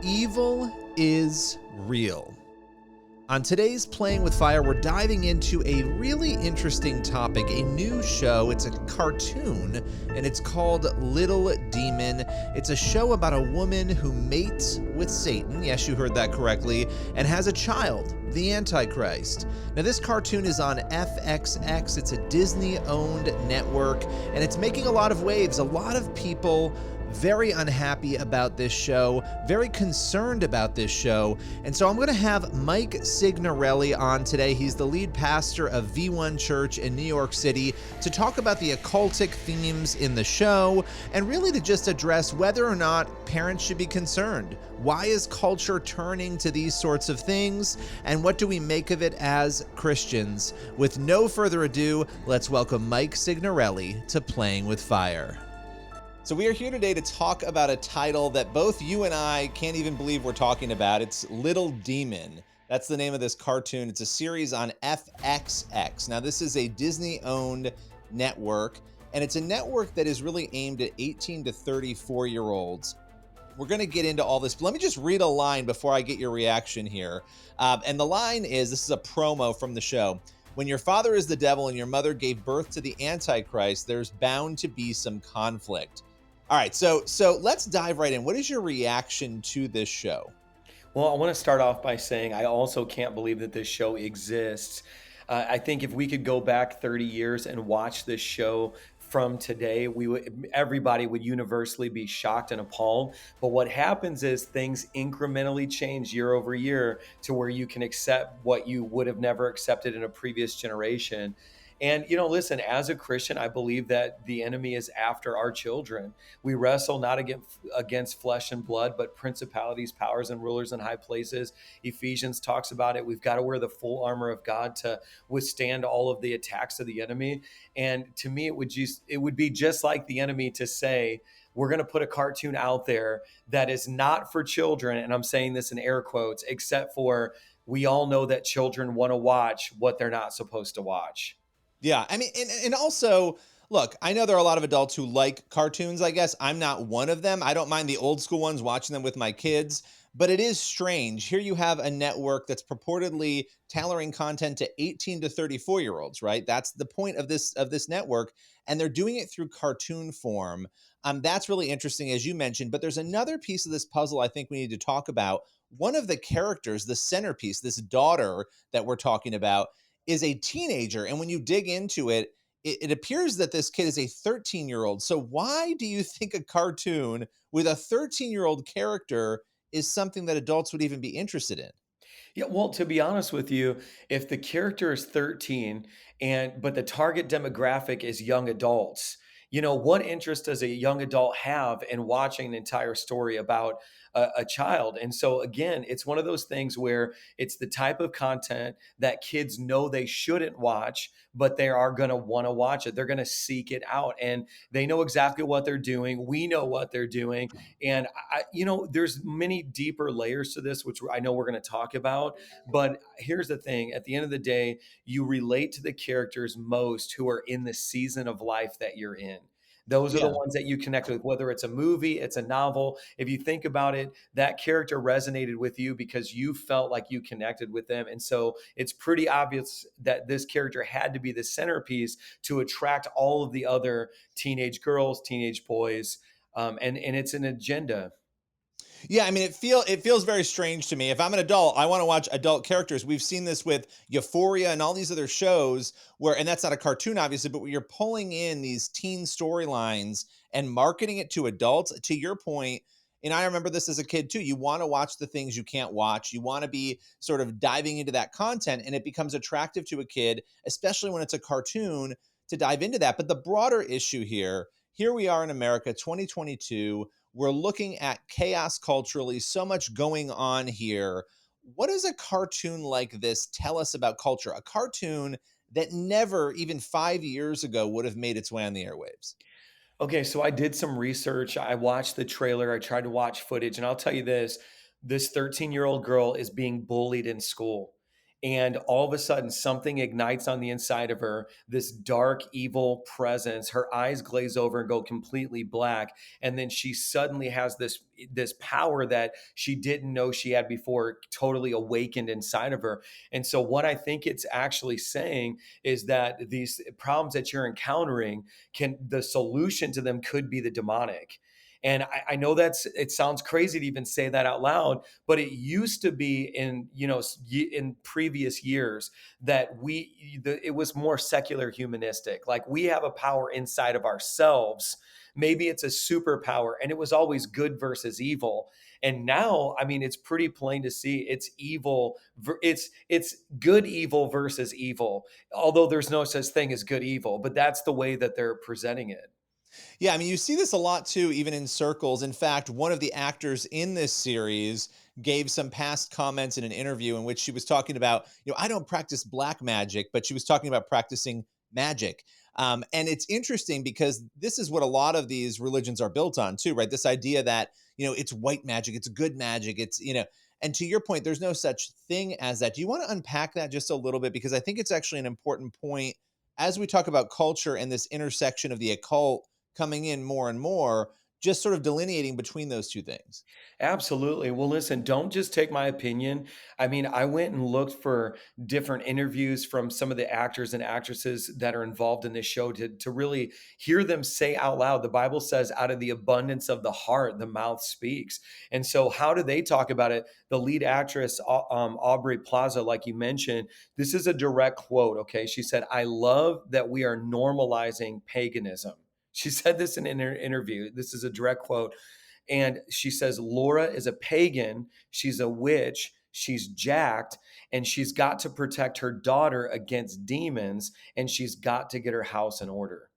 Evil is real. On today's Playing with Fire, we're diving into a really interesting topic, a new show. It's a cartoon, and it's called Little Demon. It's a show about a woman who mates with Satan, yes, you heard that correctly, and has a child, the Antichrist. Now, this cartoon is on FXX. It's a Disney-owned network, and it's making a lot of waves. A lot of people very unhappy about this show, very concerned about this show. And so I'm going to have Mike Signorelli on today. He's the lead pastor of V1 Church in New York City to talk about the occultic themes in the show and really to just address whether or not parents should be concerned. Why is culture turning to these sorts of things? And what do we make of it as Christians? With no further ado, let's welcome Mike Signorelli to Playing with Fire. So we are here today to talk about a title that both you and I can't even believe we're talking about. It's Little Demon. That's the name of this cartoon. It's a series on FXX. Now, this is a Disney-owned network, and it's a network that is really aimed at 18 to 34-year-olds. We're going to get into all this, but let me just read a line before I get your reaction here. And the line is, this is a promo from the show. When your father is the devil and your mother gave birth to the Antichrist, there's bound to be some conflict. All right, so let's dive right in. What is your reaction to this show? Well, I want to start off by saying I also can't believe that this show exists. I think if we could go back 30 years and watch this show from today, everybody would universally be shocked and appalled. But what happens is things incrementally change year over year to where you can accept what you would have never accepted in a previous generation. And, listen, as a Christian, I believe that the enemy is after our children. We wrestle not against flesh and blood, but principalities, powers, and rulers in high places. Ephesians talks about it. We've got to wear the full armor of God to withstand all of the attacks of the enemy. And to me, it would be just like the enemy to say, we're going to put a cartoon out there that is not for children. And I'm saying this in air quotes, except for we all know that children want to watch what they're not supposed to watch. Yeah, I mean, and also, look, I know there are a lot of adults who like cartoons, I guess. I'm not one of them. I don't mind the old school ones, watching them with my kids, but it is strange. Here you have a network that's purportedly tailoring content to 18 to 34-year-olds, right? That's the point of this network, and they're doing it through cartoon form. That's really interesting, as you mentioned, but there's another piece of this puzzle I think we need to talk about. One of the characters, the centerpiece, this daughter that we're talking about, is a teenager. And when you dig into it, it appears that this kid is a 13-year-old. So why do you think a cartoon with a 13-year-old character is something that adults would even be interested in? Yeah, well, to be honest with you, if the character is 13 but the target demographic is young adults, what interest does a young adult have in watching an entire story about a child? And so again, it's one of those things where it's the type of content that kids know they shouldn't watch, but they are going to want to watch it. They're going to seek it out, and they know exactly what they're doing. We know what they're doing. And there's many deeper layers to this, which I know we're going to talk about. But here's the thing. At the end of the day, you relate to the characters most who are in the season of life that you're in. Those are the Yeah. ones that you connect with, whether it's a movie, it's a novel. If you think about it, that character resonated with you because you felt like you connected with them. And so it's pretty obvious that this character had to be the centerpiece to attract all of the other teenage girls, teenage boys. And it's an agenda. Yeah, I mean, it feels very strange to me. If I'm an adult, I want to watch adult characters. We've seen this with Euphoria and all these other shows and that's not a cartoon, obviously, but where you're pulling in these teen storylines and marketing it to adults. To your point, and I remember this as a kid too, you want to watch the things you can't watch. You want to be sort of diving into that content, and it becomes attractive to a kid, especially when it's a cartoon, to dive into that. But the broader issue here we are in America, 2022. We're looking at chaos culturally, so much going on here. What does a cartoon like this tell us about culture? A cartoon that never, even 5 years ago, would have made its way on the airwaves. Okay, so I did some research. I watched the trailer. I tried to watch footage, and I'll tell you this 13-year-old girl is being bullied in school. And all of a sudden, something ignites on the inside of her, this dark, evil presence. Her eyes glaze over and go completely black. And then she suddenly has this power that she didn't know she had before, totally awakened inside of her. And so, what I think it's actually saying is that these problems that you're encountering the solution to them could be the demonic. And I know it sounds crazy to even say that out loud, but it used to be in, in previous years that it was more secular humanistic. Like we have a power inside of ourselves. Maybe it's a superpower, and it was always good versus evil. And now, I mean, it's pretty plain to see it's evil. It's good evil versus evil. Although there's no such thing as good evil, but that's the way that they're presenting it. Yeah, I mean, you see this a lot too, even in circles. In fact, one of the actors in this series gave some past comments in an interview in which she was talking about, I don't practice black magic, but she was talking about practicing magic. And it's interesting because this is what a lot of these religions are built on too, right? This idea that, it's white magic, it's good magic, and to your point, there's no such thing as that. Do you want to unpack that just a little bit? Because I think it's actually an important point as we talk about culture and this intersection of the occult coming in more and more, just sort of delineating between those two things. Absolutely. Well, listen, don't just take my opinion. I mean, I went and looked for different interviews from some of the actors and actresses that are involved in this show to really hear them say out loud. The Bible says, out of the abundance of the heart, the mouth speaks. And so, how do they talk about it? The lead actress, Aubrey Plaza, like you mentioned, this is a direct quote. Okay. She said, I love that we are normalizing paganism. She said this in an interview. This is a direct quote. And she says, Laura is a pagan. She's a witch. She's jacked, and she's got to protect her daughter against demons, and she's got to get her house in order.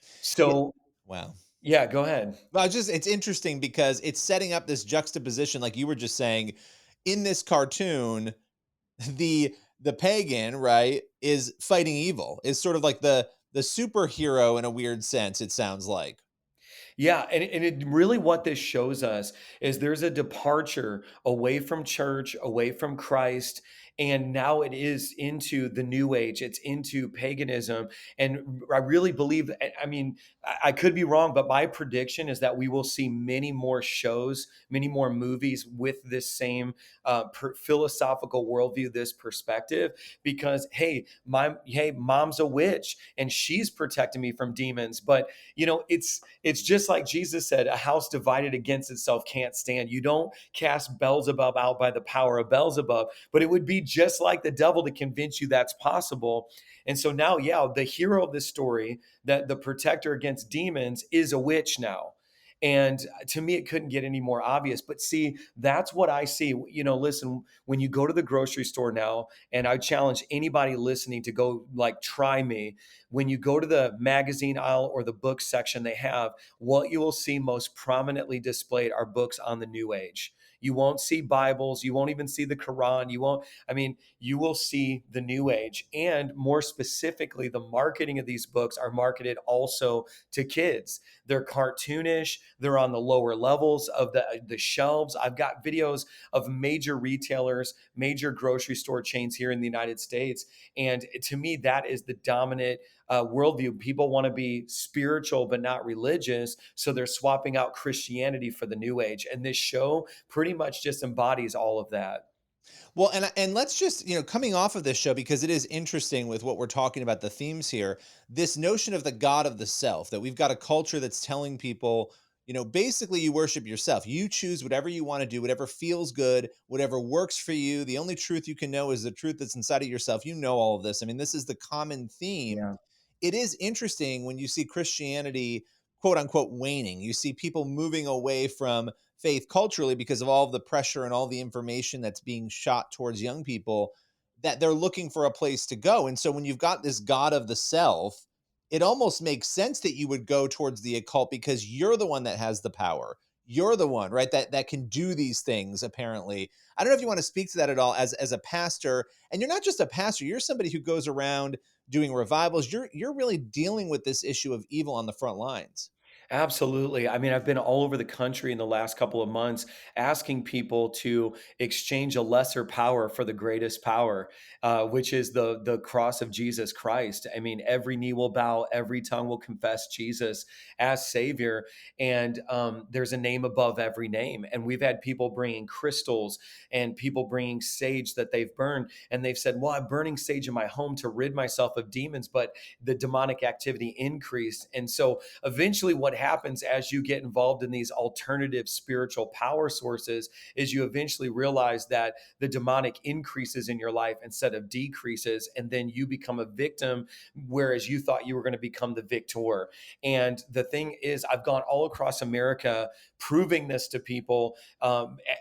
Yeah. So, Wow. yeah, go ahead. Well, it's interesting because it's setting up this juxtaposition, like you were just saying, in this cartoon, the pagan, right, is fighting evil, is sort of like the superhero in a weird sense, it sounds like. Yeah, and it really what this shows us is there's a departure away from church, away from Christ, and now it is into the new age. It's into paganism. And I really believe, I mean, I could be wrong, but my prediction is that we will see many more shows, many more movies with this same philosophical worldview, this perspective, because hey, mom's a witch and she's protecting me from demons. But it's just like Jesus said, a house divided against itself can't stand. You don't cast Beelzebub out by the power of Beelzebub, but it would be just like the devil to convince you that's possible. And so now, yeah, the hero of this story, that the protector against demons, is a witch now. And to me, it couldn't get any more obvious. But see, that's what I see. Listen, when you go to the grocery store now, and I challenge anybody listening to go like try me, when you go to the magazine aisle or the book section, they have what you will see most prominently displayed are books on the New Age. You won't see Bibles. You won't even see the Quran. You will see the New Age. And more specifically, the marketing of these books are marketed also to kids. They're cartoonish. They're on the lower levels of the shelves. I've got videos of major retailers, major grocery store chains here in the United States. And to me, that is the dominant worldview. People want to be spiritual but not religious, so they're swapping out Christianity for the New Age. And this show pretty much just embodies all of that. Well, and let's just, coming off of this show, because it is interesting with what we're talking about, the themes here, this notion of the God of the self, that we've got a culture that's telling people, basically you worship yourself. You choose whatever you want to do, whatever feels good, whatever works for you. The only truth you can know is the truth that's inside of yourself. You know all of this. I mean, this is the common theme. Yeah. It is interesting when you see Christianity, quote unquote, waning. You see people moving away from faith culturally because of all of the pressure and all the information that's being shot towards young people, that they're looking for a place to go. And so when you've got this God of the self, it almost makes sense that you would go towards the occult because you're the one that has the power. You're the one, right, that can do these things, apparently. I don't know if you want to speak to that at all as a pastor. And you're not just a pastor, you're somebody who goes around doing revivals. You're really dealing with this issue of evil on the front lines. Absolutely. I mean, I've been all over the country in the last couple of months asking people to exchange a lesser power for the greatest power, which is the cross of Jesus Christ. I mean, every knee will bow, every tongue will confess Jesus as Savior, and there's a name above every name. And we've had people bringing crystals and people bringing sage that they've burned, and they've said, "Well, I'm burning sage in my home to rid myself of demons," but the demonic activity increased, and so eventually what happens as you get involved in these alternative spiritual power sources is you eventually realize that the demonic increases in your life instead of decreases, and then you become a victim, whereas you thought you were going to become the victor. And the thing is, I've gone all across America proving this to people.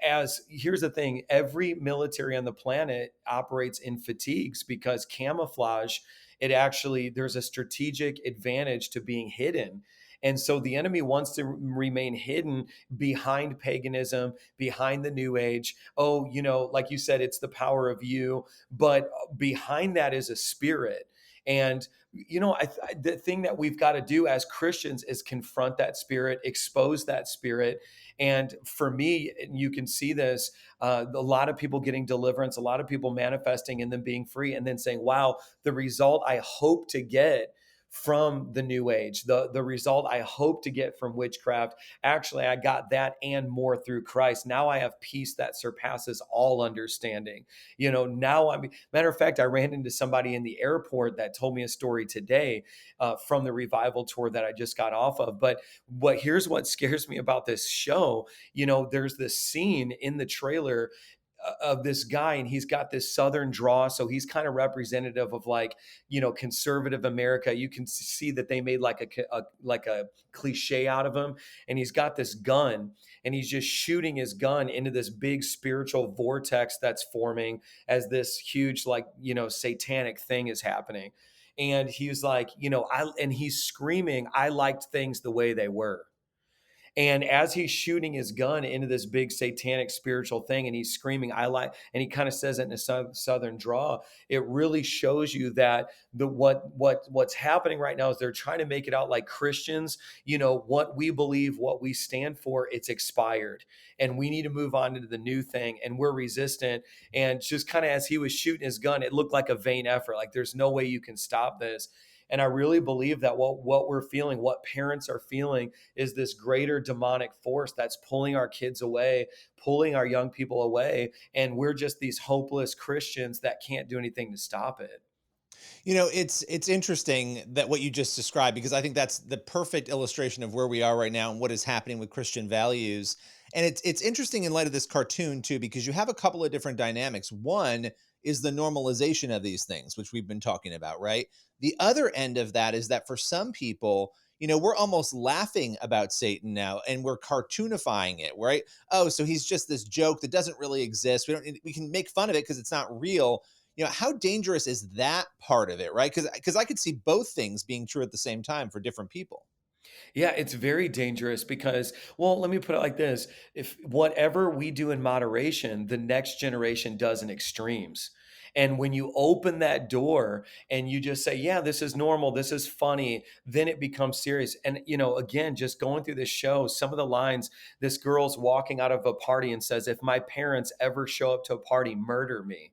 As here's the thing, every military on the planet operates in fatigues because camouflage, it actually, there's a strategic advantage to being hidden. And so the enemy wants to remain hidden behind paganism, behind the new age. Oh, like you said, it's the power of you, but behind that is a spirit. And the thing that we've got to do as Christians is confront that spirit, expose that spirit. And for me, and you can see this, a lot of people getting deliverance, a lot of people manifesting and then being free, and then saying, "Wow, the result I hope to get from the new age, the result I hope to get from witchcraft, actually I got that and more through Christ. Now I have peace that surpasses all understanding." Now matter of fact, I ran into somebody in the airport that told me a story today from the revival tour that I just got off of. But here's what scares me about this show. There's this scene in the trailer of this guy, and he's got this southern draw, so he's kind of representative of, like, conservative America. You can see that they made like a cliche out of him, and he's got this gun, and he's just shooting his gun into this big spiritual vortex that's forming as this huge, like, satanic thing is happening. And he's like, and he's screaming, "I liked things the way they were." And as he's shooting his gun into this big satanic spiritual thing, and he's screaming, "I like," and he kind of says it in a southern draw, it really shows you that what's happening right now is they're trying to make it out like Christians, what we believe, what we stand for, it's expired. And we need to move on into the new thing. And we're resistant. And just kind of as he was shooting his gun, it looked like a vain effort. Like, there's no way you can stop this. And I really believe that what we're feeling, what parents are feeling, is this greater demonic force that's pulling our kids away, pulling our young people away. And we're just these hopeless Christians that can't do anything to stop it. It's interesting that what you just described, because I think that's the perfect illustration of where we are right now and what is happening with Christian values. And it's interesting in light of this cartoon too, because you have a couple of different dynamics. One is the normalization of these things, which we've been talking about, right? The other end of that is that for some people, we're almost laughing about Satan now and we're cartoonifying it, right? Oh, so he's just this joke that doesn't really exist. We can make fun of it because it's not real. How dangerous is that part of it, right? Because I could see both things being true at the same time for different people. Yeah, it's very dangerous because, well, let me put it like this. If whatever we do in moderation, the next generation does in extremes. And when you open that door and you just say, "Yeah, this is normal, this is funny," then it becomes serious. And, again, just going through this show, some of the lines, this girl's walking out of a party and says, "If my parents ever show up to a party, murder me."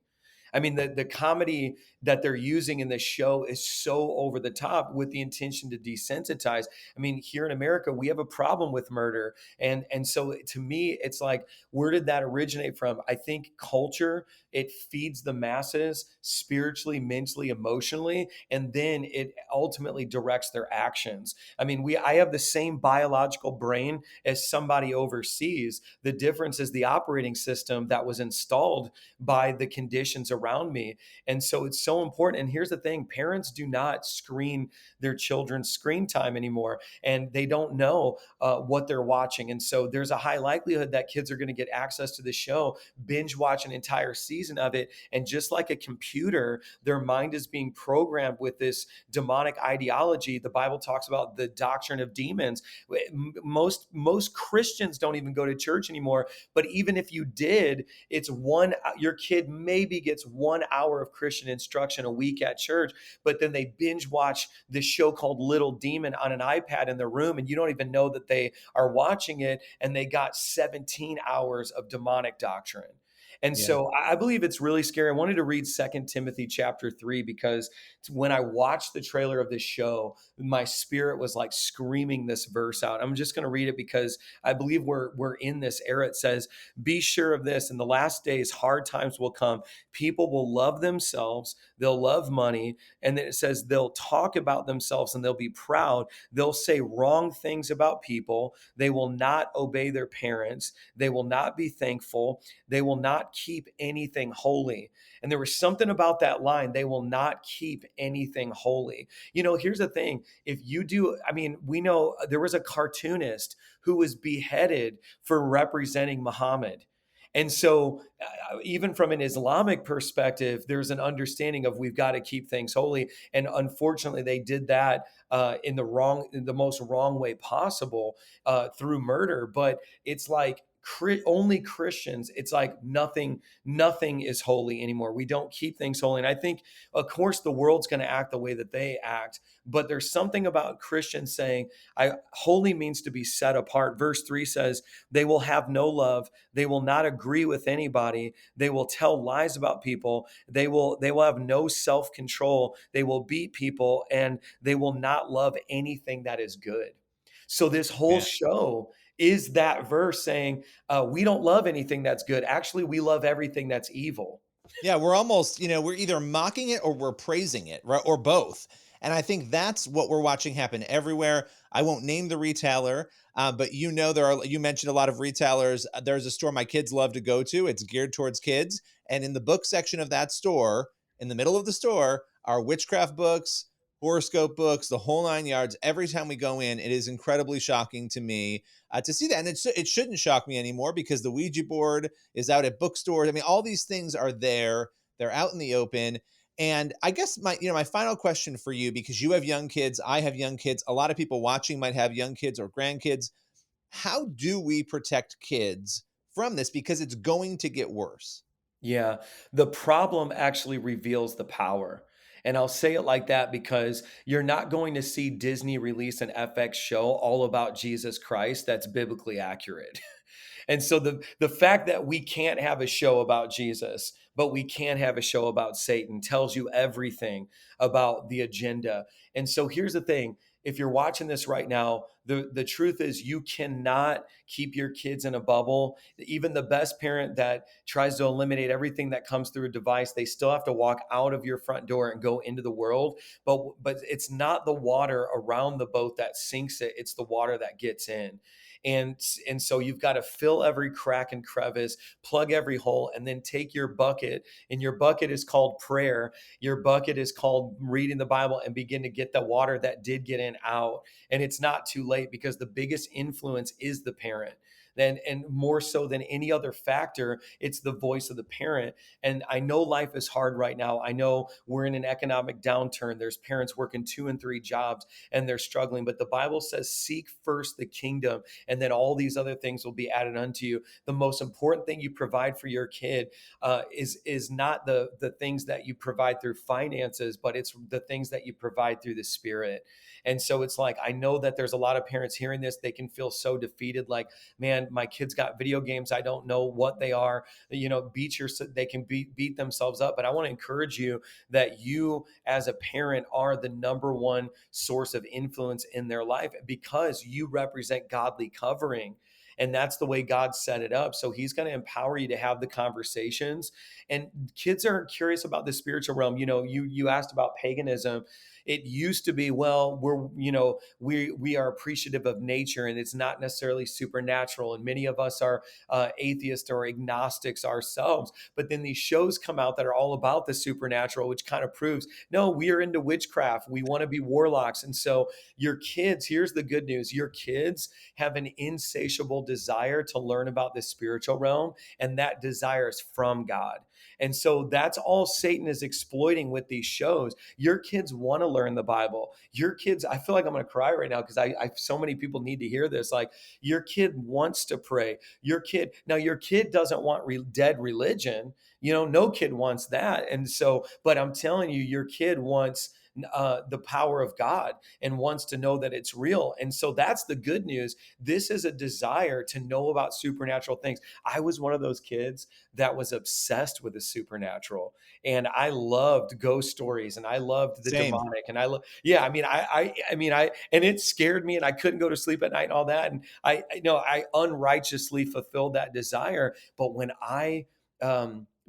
I mean, the comedy that they're using in this show is so over the top with the intention to desensitize. I mean, here in America, we have a problem with murder. And so to me, it's like, where did that originate from? I think culture, it feeds the masses spiritually, mentally, emotionally, and then it ultimately directs their actions. I mean, I have the same biological brain as somebody overseas. The difference is the operating system that was installed by the conditions around me. And so it's so important. And here's the thing, parents do not screen their children's screen time anymore, and they don't know what they're watching. And so there's a high likelihood that kids are going to get access to the show, binge watch an entire season of it. And just like a computer, their mind is being programmed with this demonic ideology. The Bible talks about the doctrine of demons. Most Christians don't even go to church anymore. But even if you did, it's your kid maybe gets 1 hour of Christian instruction instruction a week at church, but then they binge watch this show called Little Demon on an iPad in their room, and you don't even know that they are watching it, and they got 17 hours of demonic doctrine. And Yeah. so I believe it's really scary. I wanted to read Second Timothy chapter 3 because when I watched the trailer of this show, my spirit was like screaming this verse out. I'm just going to read it because I believe we're in this era. It says, "Be sure of this, in the last days hard times will come. People will love themselves, they'll love money, and then it says they'll talk about themselves and they'll be proud. They'll say wrong things about people. They will not obey their parents. They will not be thankful. They will not keep anything holy." And there was something about that line, they will not keep anything holy. Here's the thing. If you do, I mean, we know there was a cartoonist who was beheaded for representing Muhammad. And so, even from an Islamic perspective, there's an understanding of we've got to keep things holy. And unfortunately, they did that in the most wrong way possible through murder. But it's like only Christians. It's like nothing is holy anymore. We don't keep things holy. And I think, of course, the world's going to act the way that they act. But there's something about Christians saying, holy means to be set apart. Verse 3 says, they will have no love. They will not agree with anybody. They will tell lies about people. They will have no self-control. They will beat people, and they will not love anything that is good. So this whole Man. show is that verse saying, we don't love anything that's good. Actually, we love everything that's evil. Yeah, we're almost, we're either mocking it or we're praising it, right? Or both. And I think that's what we're watching happen everywhere. I won't name the retailer, but you mentioned a lot of retailers. There's a store my kids love to go to. It's geared towards kids. And in the book section of that store, in the middle of the store, are witchcraft books, horoscope books, the whole nine yards. Every time we go in, it is incredibly shocking to me to see that. And it shouldn't shock me anymore because the Ouija board is out at bookstores. I mean, all these things are there. They're out in the open. And I guess my final question for you, because you have young kids, I have young kids, a lot of people watching might have young kids or grandkids. How do we protect kids from this? Because it's going to get worse. Yeah, the problem actually reveals the power. And I'll say it like that because you're not going to see Disney release an FX show all about Jesus Christ that's biblically accurate. And so the fact that we can't have a show about Jesus, but we can have a show about Satan tells you everything about the agenda. And so here's the thing. If you're watching this right now, the truth is you cannot keep your kids in a bubble. Even the best parent that tries to eliminate everything that comes through a device, they still have to walk out of your front door and go into the world. But it's not the water around the boat that sinks it, it's the water that gets in. And so you've got to fill every crack and crevice, plug every hole, and then take your bucket. And your bucket is called prayer. Your bucket is called reading the Bible, and begin to get the water that did get in out. And it's not too late because the biggest influence is the parent. And more so than any other factor, it's the voice of the parent. And I know life is hard right now. I know we're in an economic downturn. There's parents working 2 and 3 jobs and they're struggling. But the Bible says, seek first the kingdom, and then all these other things will be added unto you. The most important thing you provide for your kid is not the things that you provide through finances, but it's the things that you provide through the Spirit. And so it's like, I know that there's a lot of parents hearing this, they can feel so defeated, like, man, my kids got video games, I don't know what they are. They can beat themselves up. But I want to encourage you that you as a parent are the number one source of influence in their life because you represent godly covering. And that's the way God set it up. So he's going to empower you to have the conversations. And kids are curious about the spiritual realm. You asked about paganism. It used to be, well, we are appreciative of nature and it's not necessarily supernatural. And many of us are atheists or agnostics ourselves. But then these shows come out that are all about the supernatural, which kind of proves, no, we are into witchcraft. We want to be warlocks. And so your kids, here's the good news. Your kids have an insatiable desire to learn about the spiritual realm. And that desire is from God. And so that's all Satan is exploiting with these shows. Your kids want to learn the Bible. Your kids, I feel like I'm going to cry right now because so many people need to hear this. Like, your kid wants to pray. Your kid doesn't want dead religion. No kid wants that. And so, but I'm telling you, your kid wants the power of God and wants to know that it's real. And so that's the good news. This is a desire to know about supernatural things. I was one of those kids that was obsessed with the supernatural, and I loved ghost stories, and I loved the Same. demonic, and yeah, and it scared me, and I couldn't go to sleep at night and all that. And I unrighteously fulfilled that desire. But when I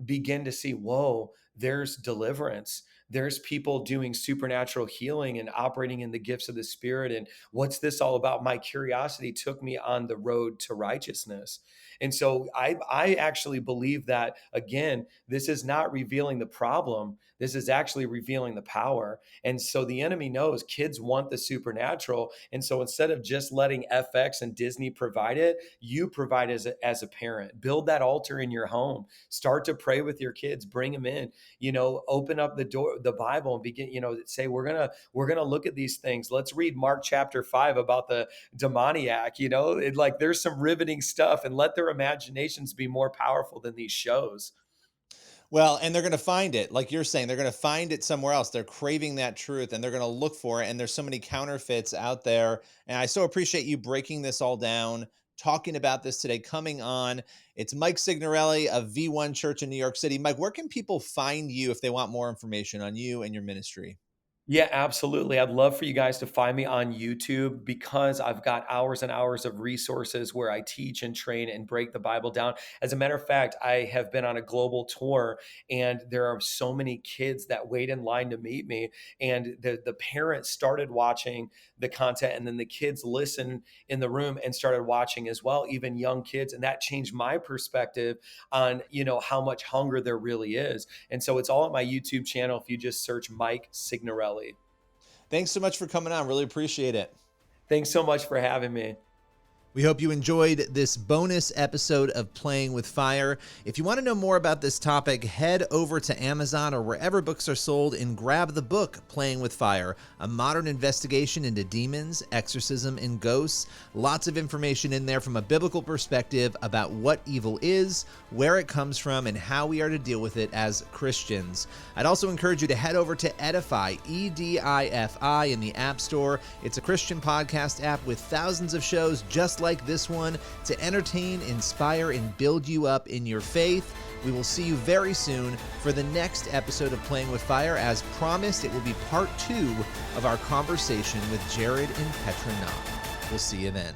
begin to see, whoa, there's deliverance. There's people doing supernatural healing and operating in the gifts of the Spirit. And what's this all about? My curiosity took me on the road to righteousness. And so I actually believe that, again, this is not revealing the problem. This is actually revealing the power. And so the enemy knows kids want the supernatural. And so instead of just letting FX and Disney provide it, you provide as a parent. Build that altar in your home. Start to pray with your kids. Bring them in. Open up the door, the Bible, and begin. Say we're gonna look at these things. Let's read Mark chapter 5 about the demoniac. There's some riveting stuff, and let their imaginations be more powerful than these shows. Well, and they're going to find it. Like you're saying, they're going to find it somewhere else. They're craving that truth and they're going to look for it. And there's so many counterfeits out there. And I so appreciate you breaking this all down, talking about this today, coming on. It's Mike Signorelli of V1 Church in New York City. Mike, where can people find you if they want more information on you and your ministry? Yeah, absolutely. I'd love for you guys to find me on YouTube, because I've got hours and hours of resources where I teach and train and break the Bible down. As a matter of fact, I have been on a global tour, and there are so many kids that wait in line to meet me. And the parents started watching the content, and then the kids listened in the room and started watching as well, even young kids. And that changed my perspective on, how much hunger there really is. And so it's all on my YouTube channel if you just search Mike Signorelli. Thanks so much for coming on. Really appreciate it. Thanks so much for having me. We hope you enjoyed this bonus episode of Playing with Fire. If you want to know more about this topic, head over to Amazon or wherever books are sold and grab the book Playing with Fire, a modern investigation into demons, exorcism, and ghosts. Lots of information in there from a biblical perspective about what evil is, where it comes from, and how we are to deal with it as Christians. I'd also encourage you to head over to Edify, EDIFI, in the App Store. It's a Christian podcast app with thousands of shows just like this one to entertain, inspire, and build you up in your faith. We will see you very soon for the next episode of Playing with Fire. As promised, it will be part 2 of our conversation with Jared and Petra Knopf. We'll see you then.